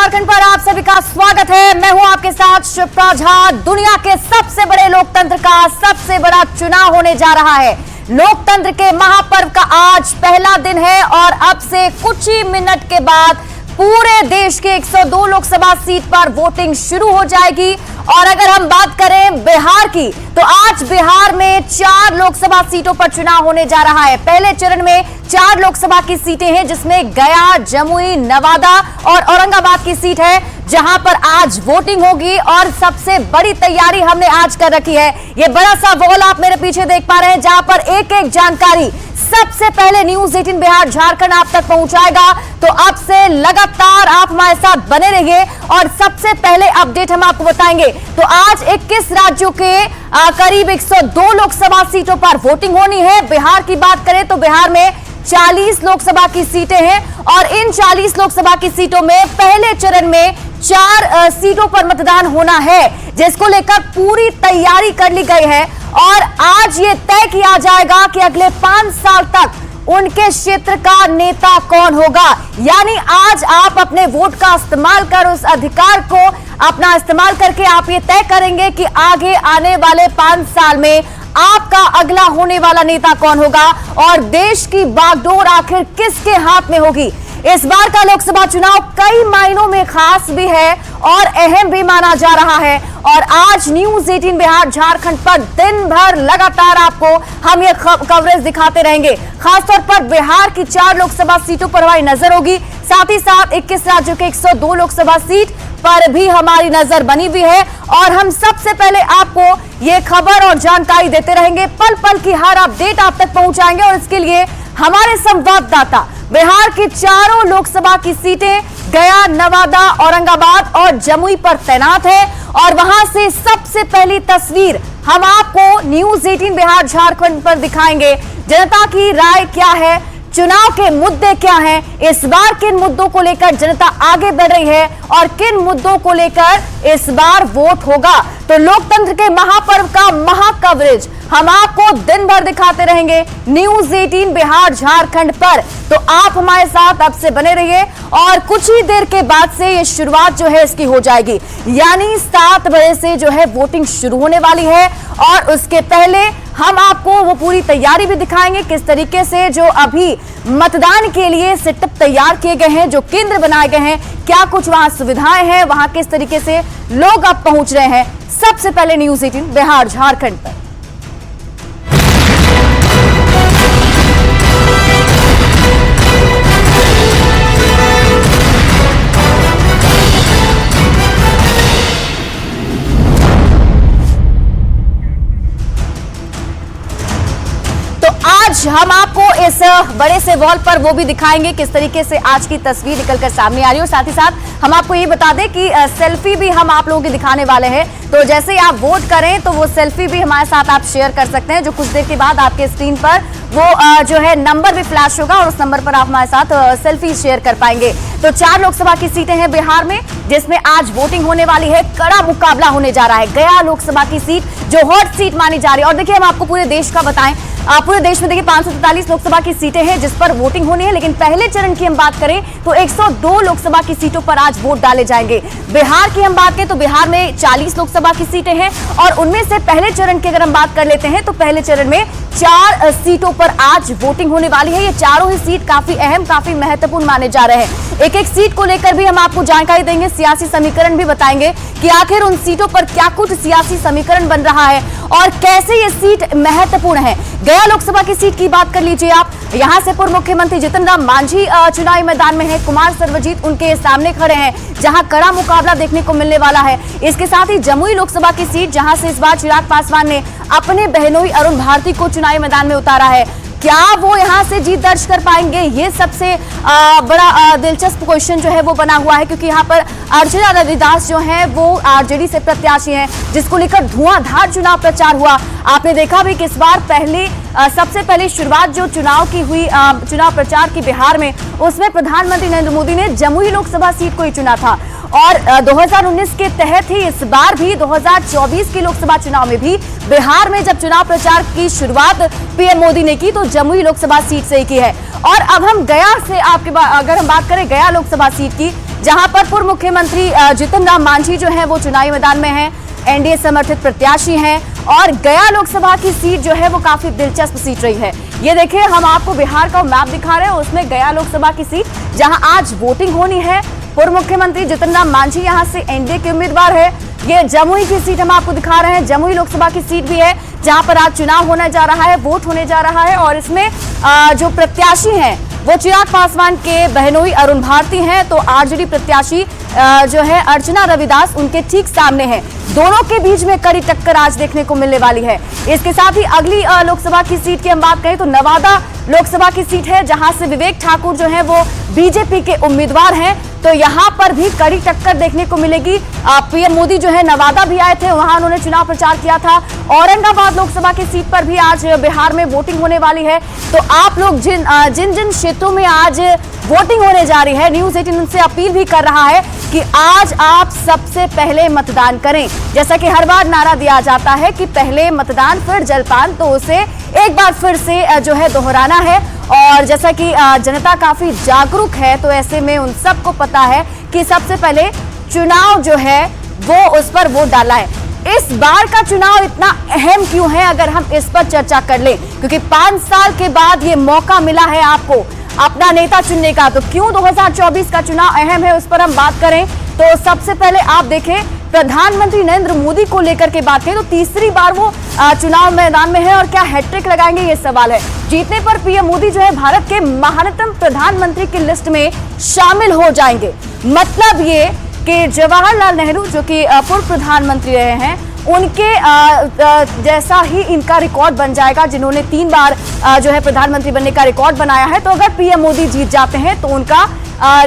झारखंड पर आप सभी का स्वागत है। मैं हूं आपके साथ शिप्रा झा। दुनिया के सबसे बड़े लोकतंत्र का सबसे बड़ा चुनाव होने जा रहा है। लोकतंत्र के महापर्व का आज पहला दिन है और अब से कुछ ही मिनट के बाद पूरे देश के 102 लोकसभा सीट पर वोटिंग शुरू हो जाएगी। और अगर हम बात करें बिहार की, तो आज बिहार में 4 लोकसभा सीटों पर चुनाव होने जा रहा है। पहले चरण में 4 लोकसभा की सीटें हैं, जिसमें गया, जमुई, नवादा और औरंगाबाद की सीट है, जहां पर आज वोटिंग होगी। और सबसे बड़ी तैयारी हमने आज कर रखी है। ये बड़ा सा वॉल आप मेरे पीछे देख पा रहे हैं, जहां पर एक एक जानकारी सबसे पहले न्यूज 18 बिहार झारखंड आप तक पहुंचाएगा। तो अब से लगातार आप हमारे साथ बने रहिए और सबसे पहले अपडेट हम आपको बताएंगे। तो आज 21 राज्यों के करीब 102 लोकसभा सीटों पर वोटिंग होनी है। बिहार की बात करें तो बिहार में 40 लोकसभा की सीटें हैं और इन 40 लोकसभा की सीटों में पहले चरण में 4 सीटों पर मतदान होना है, जिसको लेकर पूरी तैयारी कर ली गई है। और आज ये तय किया जाएगा कि अगले 5 साल तक उनके क्षेत्र का नेता कौन होगा। यानी आज आप अपने वोट का इस्तेमाल कर उस अधिकार को अपना इस्तेमाल करके आप ये तय करेंगे कि आगे आने वाले 5 साल में आपका अगला होने वाला नेता कौन होगा और देश की बागडोर आखिर किसके हाथ में होगी। इस बार का लोकसभा चुनाव कई मायनों में खास भी है और अहम भी माना जा रहा है। और आज न्यूज 18 बिहार झारखंड पर दिन भर लगातार आपको हम ये कवरेज दिखाते रहेंगे। खासतौर पर बिहार की 4 लोकसभा सीटों पर हमारी नजर होगी, साथ ही साथ 21 राज्यों के 102 लोकसभा सीट पर भी हमारी नजर बनी हुई है। और हम सबसे पहले आपको ये खबर और जानकारी देते रहेंगे, पल पल की हर अपडेट आप तक पहुंचाएंगे। और इसके लिए हमारे संवाददाता बिहार की 4 लोकसभा की सीटें गया, नवादा, औरंगाबाद और जमुई पर तैनात है। और वहां से सबसे पहली तस्वीर हम आपको न्यूज 18 बिहार झारखंड पर दिखाएंगे। जनता की राय क्या है, चुनाव के मुद्दे क्या हैं, इस बार किन मुद्दों को लेकर जनता आगे बढ़ रही है और किन मुद्दों को लेकर इस बार वोट होगा। तो लोकतंत्र के महापर्व का महा कवरेज हम आपको दिन भर दिखाते रहेंगे न्यूज 18 बिहार झारखंड पर। तो आप हमारे साथ अब से बने रहिए और कुछ ही देर के बाद से ये शुरुआत जो है इसकी हो जाएगी। यानी 7 बजे से जो है वोटिंग शुरू होने वाली है। और उसके पहले हम आपको वो पूरी तैयारी भी दिखाएंगे, किस तरीके से जो अभी मतदान के लिए सेटअप तैयार किए गए हैं, जो केंद्र बनाए गए हैं, क्या कुछ वहां सुविधाएं हैं, वहां किस तरीके से लोग अब पहुंच रहे हैं। सबसे पहले न्यूज 18 बिहार झारखंड पर। आज हम आपको इस बड़े से वॉल पर वो भी दिखाएंगे किस तरीके से आज की तस्वीर निकलकर सामने आ रही है। और साथ ही साथ हम आपको ये बता दें कि सेल्फी भी हम आप लोगों की दिखाने वाले हैं। तो जैसे ही आप वोट करें तो वो सेल्फी भी हमारे साथ आप शेयर कर सकते हैं, जो कुछ देर के बाद आपके स्क्रीन पर वो जो है नंबर भी फ्लैश होगा और उस नंबर पर आप हमारे साथ सेल्फी शेयर कर पाएंगे। तो 4 लोकसभा की सीटें हैं बिहार में, जिसमें आज वोटिंग होने वाली है। कड़ा मुकाबला होने जा रहा है। गया लोकसभा की सीट जो हॉट सीट मानी जा रही है। और देखिए हम आपको पूरे देश का बताएं, पूरे देश में देखिए 543 लोकसभा की सीटें हैं जिस पर वोटिंग होनी है। लेकिन पहले चरण की हम बात करें तो 102 लोकसभा की सीटों पर आज वोट डाले जाएंगे। बिहार की हम बात करें तो बिहार में 40 लोकसभा की सीटें हैं और उनमें से पहले चरण की अगर हम बात कर लेते हैं तो पहले चरण में 4 सीटों पर आज वोटिंग होने वाली है। ये चारों ही सीट काफी अहम, काफी महत्वपूर्ण माने जा रहे हैं। एक एक सीट को लेकर भी हम आपको जानकारी देंगे, सियासी समीकरण भी बताएंगे कि आखिर उन सीटों पर क्या कुछ सियासी समीकरण बन रहा है और कैसे ये सीट महत्वपूर्ण है। गया लोकसभा की सीट की बात कर लीजिए आप, यहां से पूर्व मुख्यमंत्री जीतन राम मांझी चुनावी मैदान में है। कुमार सर्वजीत उनके सामने खड़े हैं, जहां कड़ा मुकाबला देखने को मिलने वाला है। इसके साथ ही जमुई लोकसभा की सीट, जहां से इस बार चिराग पासवान ने अपने बहनोई अरुण भारती को चुनावी मैदान में उतारा है। क्या वो यहां से जीत दर्ज कर पाएंगे, ये सबसे बड़ा दिलचस्प क्वेश्चन जो है वो बना हुआ है, क्योंकि यहाँ पर अर्चना रविदास जो है वो आरजेडी से प्रत्याशी हैं, जिसको लेकर धुआंधार चुनाव प्रचार हुआ। आपने देखा भी कि इस बार सबसे पहले शुरुआत जो चुनाव की हुई, चुनाव प्रचार की बिहार में, उसमें प्रधानमंत्री नरेंद्र मोदी ने जमुई लोकसभा सीट को ही चुना था। और 2019 के तहत ही इस बार भी 2024 के लोकसभा चुनाव में भी बिहार में जब चुनाव प्रचार की शुरुआत पीएम मोदी ने की तो जमुई लोकसभा सीट से ही की है। और अब हम गया से अगर हम बात करें गया लोकसभा सीट की, जहां पर पूर्व मुख्यमंत्री जीतन राम मांझी जो है वो चुनावी मैदान में है, एनडीए समर्थित प्रत्याशी हैं। और गया लोकसभा की सीट जो है वो काफी दिलचस्प सीट रही है। ये देखिए, हम आपको बिहार का मैप दिखा रहे हैं, उसमें गया लोकसभा की सीट जहां आज वोटिंग होनी है। पूर्व मुख्यमंत्री जीतन राम मांझी यहां से एनडीए के उम्मीदवार है। ये जमुई की सीट हम आपको दिखा रहे हैं, जमुई लोकसभा की सीट भी है जहां पर आज चुनाव होने जा रहा है, वोट होने जा रहा है। और इसमें जो प्रत्याशी हैं वो चिराग पासवान के बहनोई अरुण भारती हैं, तो आरजेडी प्रत्याशी जो है अर्चना रविदास उनके ठीक सामने है। दोनों के बीच में कड़ी टक्कर आज देखने को मिलने वाली है। इसके साथ ही अगली लोकसभा की सीट की हम बात करें तो नवादा लोकसभा की सीट है, जहां से विवेक ठाकुर जो है वो बीजेपी के उम्मीदवार हैं। तो यहां पर भी कड़ी टक्कर देखने को मिलेगी। पीएम मोदी जो है नवादा भी आए थे, वहां उन्होंने चुनाव प्रचार किया था। औरंगाबाद लोकसभा की सीट पर भी आज बिहार में वोटिंग होने वाली है। तो आप लोग जिन क्षेत्रों में आज वोटिंग होने जा रही है, न्यूज 18 उनसे अपील भी कर रहा है कि आज आप सबसे पहले मतदान करें। जैसा कि हर बार नारा दिया जाता है कि पहले मतदान फिर जलपान, तो उसे एक बार फिर से जो है दोहराना है। और जैसा कि जनता काफी जागरूक है, तो ऐसे में उन सबको पता है कि सबसे पहले चुनाव जो है वो उस पर वोट डाला है। इस बार का चुनाव इतना अहम क्यों है, अगर हम इस पर चर्चा कर लें, क्योंकि 5 साल के बाद ये मौका मिला है आपको अपना नेता चुनने का। तो क्यों 2024 का चुनाव अहम है, उस पर हम बात करें तो सबसे पहले आप देखें प्रधानमंत्री नरेंद्र मोदी को लेकर के बात करें तो तीसरी बार वो चुनाव मैदान में है और क्या हैट्रिक लगाएंगे, ये सवाल है। जीतने पर पीएम मोदी जो है भारत के महानतम प्रधानमंत्री की लिस्ट में शामिल हो जाएंगे। मतलब ये कि जवाहरलाल नेहरू जो कि पूर्व प्रधानमंत्री रहे हैं, उनके जैसा ही इनका रिकॉर्ड बन जाएगा, जिन्होंने 3 बार जो है प्रधानमंत्री बनने का रिकॉर्ड बनाया है। तो अगर पीएम मोदी जीत जाते हैं तो उनका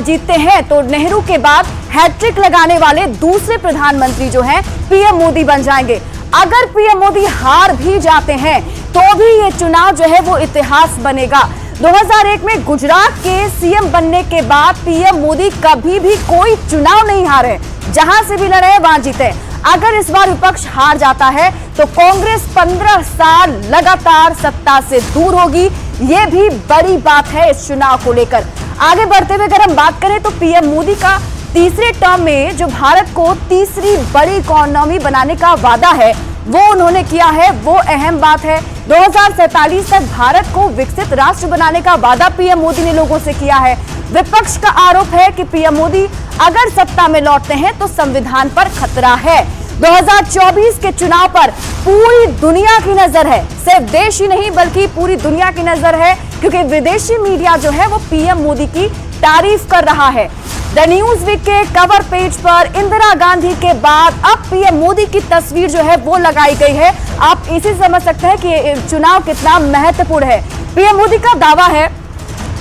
जीतते हैं तो नेहरू के बाद हैट्रिक लगाने वाले दूसरे प्रधानमंत्री जो हैं पीएम मोदी बन जाएंगे। अगर पीएम मोदी हार भी जाते हैं तो भी ये चुनाव जो है वो इतिहास बनेगा। 2001 में गुजरात के सीएम बनने के बाद पीएम मोदी कभी भी कोई चुनाव नहीं हारे, जहां से भी लड़े वहां जीते। अगर इस बार विपक्ष हार जाता है तो कांग्रेस 15 साल लगातार सत्ता से दूर होगी। ये भी बड़ी बात है इस चुनाव को लेकर। आगे बढ़ते हुए अगर हम बात करें तो पीएम मोदी का तीसरे टर्म में जो भारत को तीसरी बड़ी इकोनॉमी बनाने का वादा है वो उन्होंने किया है, वो अहम बात है। 2047 तक भारत को विकसित राष्ट्र बनाने का वादा पीएम मोदी ने लोगों से किया है। विपक्ष का आरोप है कि पीएम मोदी अगर सत्ता में लौटते हैं तो संविधान पर खतरा है। 2024 के चुनाव पर पूरी दुनिया की नजर है, सिर्फ देश ही नहीं बल्कि पूरी दुनिया की नजर है, क्योंकि विदेशी मीडिया जो है वो पीएम मोदी की तारीफ कर रहा है। द न्यूज वीक के कवर पेज पर इंदिरा गांधी के बाद अब पीएम मोदी की तस्वीर जो है वो लगाई गई है। आप इसी समझ सकते हैं कि चुनाव कितना महत्वपूर्ण है। पीएम मोदी का दावा है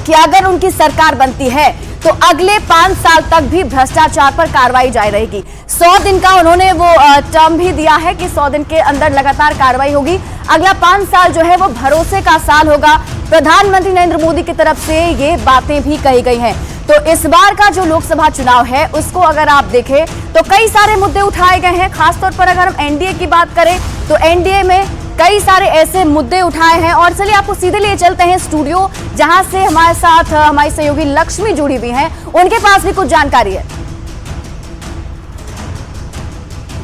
कि अगर उनकी सरकार बनती है तो अगले 5 साल तक भी भ्रष्टाचार पर कार्रवाई जारी रहेगी। 100 दिन का उन्होंने वो टर्म भी दिया है कि 100 दिन के अंदर लगातार कार्रवाई होगी। अगला 5 साल जो है वो भरोसे का साल होगा। प्रधानमंत्री नरेंद्र मोदी की तरफ से ये बातें भी कही गई हैं। तो इस बार का जो लोकसभा चुनाव है उसको अगर आप देखें तो कई सारे मुद्दे उठाए गए हैं। खासतौर पर अगर हम एनडीए की बात करें तो एनडीए में कई सारे ऐसे मुद्दे उठाए हैं। और चलिए आपको सीधे लिए चलते हैं स्टूडियो, जहां से हमारे साथ हमारी सहयोगी लक्ष्मी जुड़ी हुई हैं, उनके पास भी कुछ जानकारी है।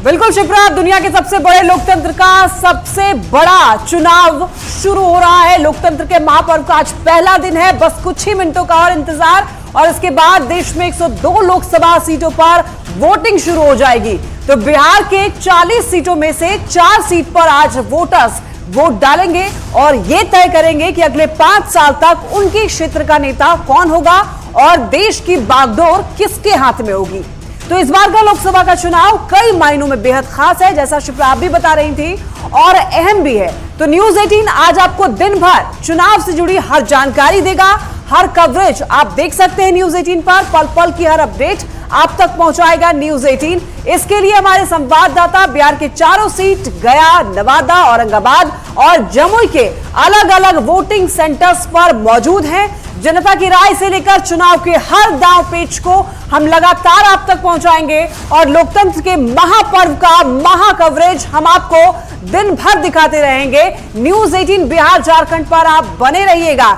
बिल्कुल शिप्रा, दुनिया के सबसे बड़े लोकतंत्र का सबसे बड़ा चुनाव शुरू हो रहा है। लोकतंत्र के महापर्व का आज पहला दिन है, बस कुछ ही मिनटों का और इंतजार और इसके बाद देश में 102 लोकसभा सीटों पर वोटिंग शुरू हो जाएगी। तो बिहार के 40 सीटों में से 4 सीट पर आज वोटर्स वोट डालेंगे और ये तय करेंगे कि अगले 5 साल तक उनके क्षेत्र का नेता कौन होगा और देश की बागडोर किसके हाथ में होगी। तो इस बार का लोकसभा का चुनाव कई मायनों में बेहद खास है, जैसा शिप्रा आप भी बता रही थी, और अहम भी है। तो न्यूज 18 आज आपको दिन भर चुनाव से जुड़ी हर जानकारी देगा, हर कवरेज आप देख सकते हैं न्यूज 18 पर। पल पल की हर अपडेट आप तक पहुंचाएगा न्यूज 18। इसके लिए हमारे संवाददाता बिहार के चारों सीट गया, नवादा, औरंगाबाद और जमुई के अलग अलग वोटिंग सेंटर्स पर मौजूद हैं। जनता की राय से लेकर चुनाव के हर दांव पेच को हम लगातार आप तक पहुंचाएंगे और लोकतंत्र के महापर्व का महा कवरेज हम आपको दिन भर दिखाते रहेंगे। न्यूज 18 बिहार झारखंड पर आप बने रहिएगा।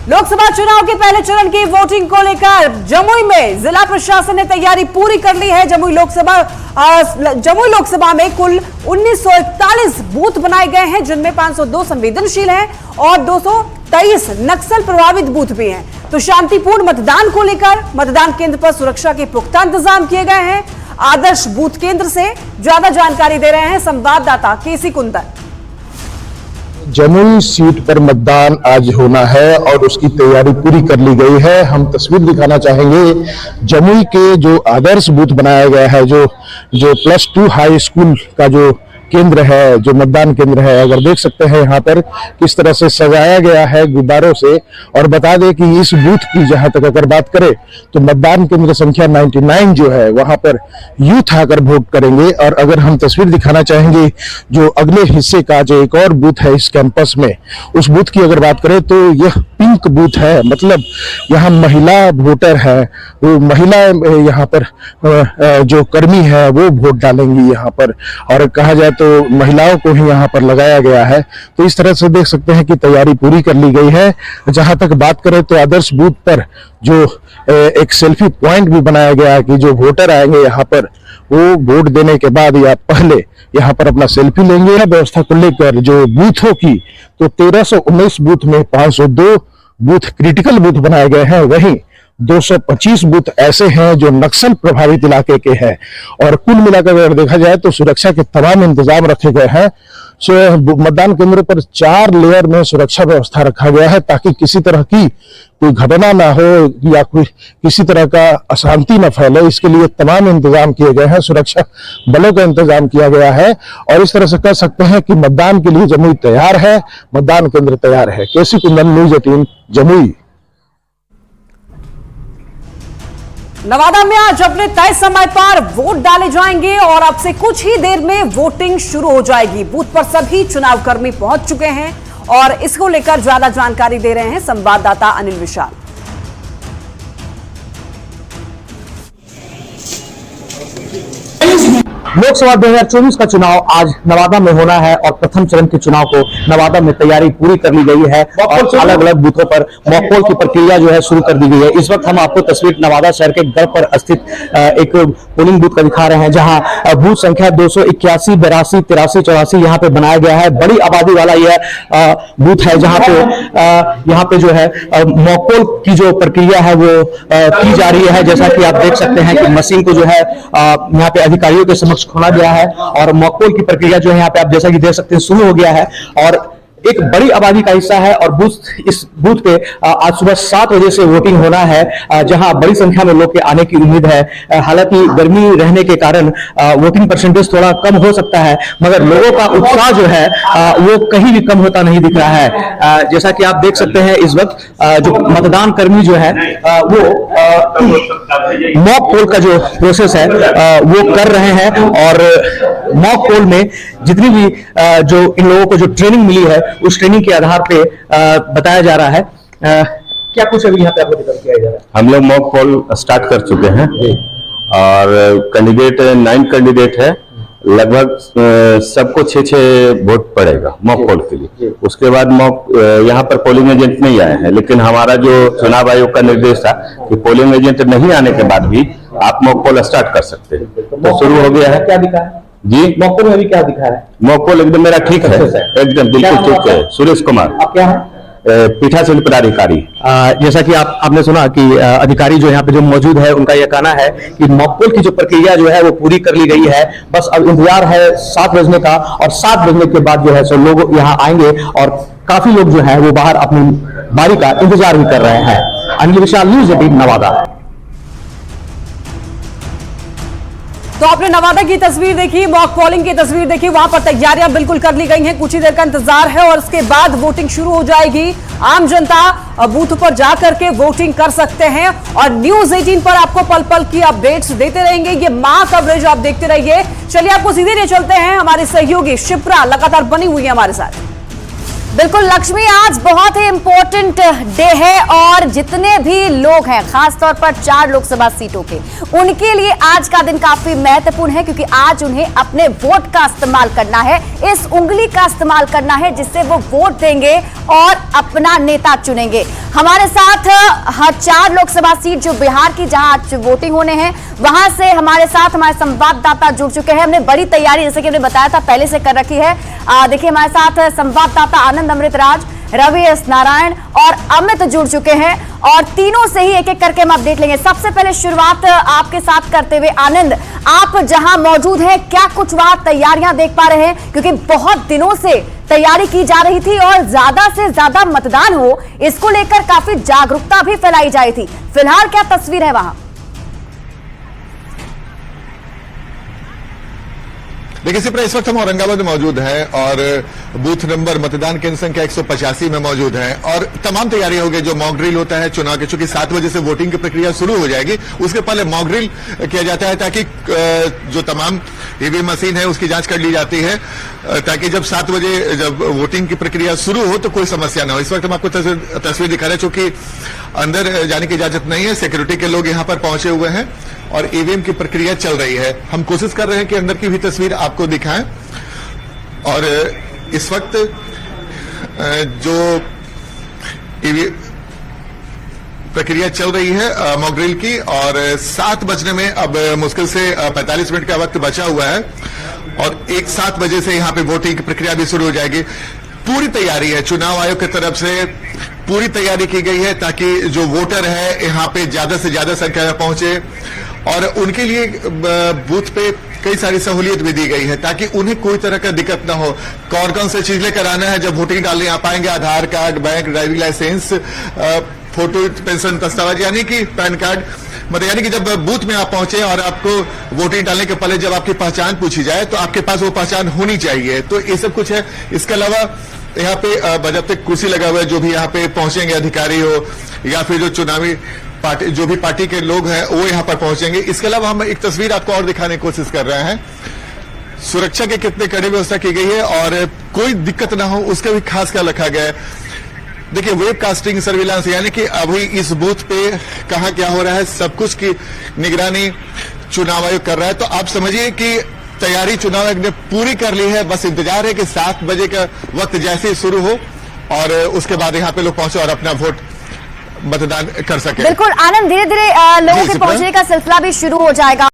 लोकसभा चुनाव के पहले चरण की वोटिंग को लेकर जमुई में जिला प्रशासन ने तैयारी पूरी कर ली है। जमुई लोकसभा में कुल 1941 बूथ बनाए गए हैं, जिनमें 502 संवेदनशील हैं और 223 नक्सल प्रभावित बूथ भी हैं। तो शांतिपूर्ण मतदान को लेकर मतदान केंद्र पर सुरक्षा के पुख्ता इंतजाम किए गए हैं। आदर्श बूथ केंद्र से ज्यादा जानकारी दे रहे हैं संवाददाता केसी कुंदन। जमुई सीट पर मतदान आज होना है और उसकी तैयारी पूरी कर ली गई है। हम तस्वीर दिखाना चाहेंगे जमुई के जो आदर्श बूथ बनाया गया है, जो +2 हाई स्कूल का जो केंद्र है, जो मतदान केंद्र है, अगर देख सकते हैं यहाँ पर किस तरह से सजाया गया है गुब्बारों से। और बता दें कि इस बूथ की जहां तक अगर बात करें तो मतदान केंद्र संख्या 99 जो है वहां पर यूथ आकर वोट करेंगे। और अगर हम तस्वीर दिखाना चाहेंगे जो अगले हिस्से का जो एक और बूथ है इस कैंपस में, उस बूथ की अगर बात करें तो यह पिंक बूथ है, मतलब यहाँ महिला वोटर है, वो महिला यहाँ पर जो कर्मी है वो वोट डालेंगी यहाँ पर, और कहा जाए तो महिलाओं को ही यहाँ पर लगाया गया है। तो इस तरह से देख सकते हैं कि तैयारी पूरी कर ली गई है। जहां तक बात करें तो आदर्श बूथ पर जो एक सेल्फी पॉइंट भी बनाया गया है कि जो वोटर आएंगे यहाँ पर वो वोट देने के बाद या पहले यहाँ पर अपना सेल्फी लेंगे। व्यवस्था को लेकर जो बूथों की तो 1319 बूथ में 502 बूथ क्रिटिकल बूथ बनाए गए हैं, वहीं 225 बूथ ऐसे हैं जो नक्सल प्रभावित इलाके के हैं। और कुल मिलाकर अगर देखा जाए तो सुरक्षा के तमाम इंतजाम रखे गए हैं। मतदान केंद्र पर 4 लेयर में सुरक्षा व्यवस्था रखा गया है ताकि किसी तरह की कोई घटना ना हो या कोई किसी तरह का अशांति न फैले। इसके लिए तमाम इंतजाम किए गए हैं, सुरक्षा बलों का इंतजाम किया गया है। और इस तरह से कह सकते हैं कि मतदान के लिए जमुई तैयार है, मतदान केंद्र तैयार है। केसी कुंदन, न्यूज़ 18 जमुई। नवादा में आज अपने तय समय पर वोट डाले जाएंगे और अब से कुछ ही देर में वोटिंग शुरू हो जाएगी। बूथ पर सभी चुनाव कर्मी पहुंच चुके हैं और इसको लेकर ज्यादा जानकारी दे रहे हैं संवाददाता अनिल विशाल। लोकसभा 2024 का चुनाव आज नवादा में होना है और प्रथम चरण के चुनाव को नवादा में तैयारी पूरी कर ली गई है और अलग अलग बूथों पर मॉक पोल की प्रक्रिया जो है शुरू कर दी गई है। इस वक्त हम आपको तस्वीर नवादा शहर के गढ़ पर स्थित एक पोलिंग बूथ का दिखा रहे हैं, जहां बूथ संख्या 281, 82, 83, 84 यहाँ पे बनाया गया है। बड़ी आबादी वाला यह बूथ है जहाँ पे जो है मॉक पोल की जो प्रक्रिया है वो की जा रही है। जैसा कि आप देख सकते हैं कि मशीन को जो है यहाँ पे अधिकारियों के समक्ष खोला गया है और मॉक पोल की प्रक्रिया जो है यहाँ पे आप जैसा कि देख सकते हैं शुरू हो गया है। और एक बड़ी आबादी का हिस्सा है और इस बूथ पे आज सुबह 7 बजे से वोटिंग होना है, जहां बड़ी संख्या में लोग के आने की उम्मीद है। हालांकि गर्मी रहने के कारण वोटिंग परसेंटेज थोड़ा कम हो सकता है, मगर लोगों का उत्साह जो है वो कहीं भी कम होता नहीं दिख रहा है। जैसा कि आप देख सकते हैं इस वक्त जो मतदान कर्मी जो है वो मॉक पोल का जो प्रोसेस है वो कर रहे हैं और मॉक पोल में जितनी भी जो इन लोगों को जो ट्रेनिंग मिली है उस ट्रेनिंग के आधार पे बताया जा रहा है। क्या कुछ अभी यहाँ पे आपको किया जा रहा है? हम लोग मॉक पोल स्टार्ट कर चुके हैं और कैंडिडेट 9 कैंडिडेट है, लगभग सबको 6-6 वोट पड़ेगा मॉक पोल के लिए। उसके बाद यहाँ पर पोलिंग एजेंट नहीं आए हैं, लेकिन हमारा जो चुनाव आयोग का निर्देश था कि पोलिंग एजेंट नहीं आने के बाद भी आप मॉक पोल स्टार्ट कर सकते हैं, तो शुरू हो गया है। क्या दिखा है जी? मॉक पोल में अभी क्या दिखा है? मॉक पोल एकदम मेरा ठीक है, एकदम बिल्कुल ठीक है। सुरेश कुमार। आप क्या है? पीठासीन पदाधिकारी। जैसा कि आपने सुना कि अधिकारी जो यहाँ पे जो मौजूद है उनका यह कहना है कि मॉक पोल की जो प्रक्रिया जो है वो पूरी कर ली गई है। बस अब इंतजार है 7 बजने का और 7 बजने के बाद जो है सो लोग यहाँ आएंगे और काफी लोग जो है वो बाहर अपनी बारी का इंतजार भी कर रहे हैं। अनिल विशाल, न्यूज़ 18 नवादा। तो आपने नवादा की तस्वीर देखी, मॉक पोलिंग की तस्वीर देखी, वहां पर तैयारियां बिल्कुल कर ली गई हैं। कुछ ही देर का इंतजार है और उसके बाद वोटिंग शुरू हो जाएगी। आम जनता बूथ पर जाकर के वोटिंग कर सकते हैं और न्यूज़ 18 पर आपको पल पल की अपडेट्स देते रहेंगे। ये मां कवरेज आप देखते रहिए। चलिए आपको सीधे ले चलते हैं, हमारे सहयोगी शिप्रा लगातार बनी हुई है हमारे साथ। बिल्कुल लक्ष्मी, आज बहुत ही इंपॉर्टेंट डे है और जितने भी लोग हैं, खासतौर पर 4 लोकसभा सीटों के, उनके लिए आज का दिन काफी महत्वपूर्ण है क्योंकि आज उन्हें अपने वोट का इस्तेमाल करना है, इस उंगली का इस्तेमाल करना है जिससे वो वोट देंगे और अपना नेता चुनेंगे। हमारे साथ हर 4 लोकसभा सीट जो बिहार की, जहां आज वोटिंग होने हैं, वहां से हमारे साथ हमारे संवाददाता जुड़ चुके हैं। हमने बड़ी तैयारी, जैसे कि हमने बताया था, पहले से कर रखी है। देखिए हमारे साथ संवाददाता आनंद अमृतराज, रवि एस नारायण और अमित जुड़ चुके हैं और तीनों से ही एक एक करके हम अपडेट लेंगे। सबसे पहले शुरुआत आपके साथ करते हुए आनंद, आप जहां मौजूद हैं, क्या कुछ वहां तैयारियां देख पा रहे हैं? क्योंकि बहुत दिनों से तैयारी की जा रही थी और ज्यादा से ज्यादा मतदान हो, इसको लेकर काफी जागरूकता भी फैलाई जा रही थी। फिलहाल क्या तस्वीर है वहां? देखिए सिप्रा, इस वक्त हम औरंगाबाद में मौजूद हैं और बूथ नंबर मतदान केंद्र संख्या 185 में मौजूद हैं और तमाम तैयारियां हो गई। जो मॉक ड्रिल होता है चुनाव के, चूंकि 7 बजे से वोटिंग की प्रक्रिया शुरू हो जाएगी, उसके पहले मॉक ड्रिल किया जाता है ताकि जो तमाम ईवीएम मशीन है उसकी जांच कर ली जाती है, ताकि जब 7 बजे जब वोटिंग की प्रक्रिया शुरू हो तो कोई समस्या ना हो। इस वक्त हम आपको तस्वीर दिखा रहे हैं, चूंकि अंदर जाने की इजाजत नहीं है, सिक्योरिटी के लोग यहां पर पहुंचे हुए हैं और ईवीएम की प्रक्रिया चल रही है। हम कोशिश कर रहे हैं कि अंदर की भी तस्वीर आपको दिखाएं और इस वक्त जो ईवीएम प्रक्रिया चल रही है मॉक ड्रिल की, और 7 बजने में अब मुश्किल से 45 मिनट का वक्त बचा हुआ है और 7 बजे से यहां पे वोटिंग की प्रक्रिया भी शुरू हो जाएगी। पूरी तैयारी है, चुनाव आयोग की तरफ से पूरी तैयारी की गई है ताकि जो वोटर है यहाँ पे ज्यादा से ज्यादा संख्या में पहुंचे और उनके लिए बूथ पे कई सारी सहूलियत भी दी गई है ताकि उन्हें कोई तरह का दिक्कत ना हो। कौन कौन से चीज लेकर आना है जब वोटिंग डालने आ पाएंगे? Aadhaar card, bank, driving licence, photo, pension दस्तावेज यानी कि पैन कार्ड, मतलब यानी कि जब बूथ में आप पहुंचे और आपको वोटिंग डालने के पहले जब आपकी पहचान पूछी जाए तो आपके पास वो पहचान होनी चाहिए। तो ये सब कुछ है। इसके अलावा यहाँ पे बजाते कुर्सी लगा हुआ है, जो भी यहाँ पे पहुंचेंगे अधिकारी हो या फिर जो चुनावी पार्टी, जो भी पार्टी के लोग हैं वो यहाँ पर पहुंचेंगे। इसके अलावा हम एक तस्वीर आपको और दिखाने की कोशिश कर रहे हैं। सुरक्षा के कितने कड़ी व्यवस्था की गई है और कोई दिक्कत ना हो उसका भी खास ख्याल रखा गया है। देखिए वेबकास्टिंग सर्विलांस यानी कि अभी इस बूथ पे कहाँ क्या हो रहा है सब कुछ की निगरानी चुनाव आयोग कर रहा है। तो आप समझिए कि तैयारी चुनाव आयोग ने पूरी कर ली है, बस इंतजार है कि 7 बजे का वक्त जैसे ही शुरू हो और उसके बाद यहाँ पे लोग पहुंचे और अपना वोट मतदान कर सके। बिल्कुल आनंद, धीरे धीरे लोगों के पहुंचने का सिलसिला भी शुरू हो जाएगा।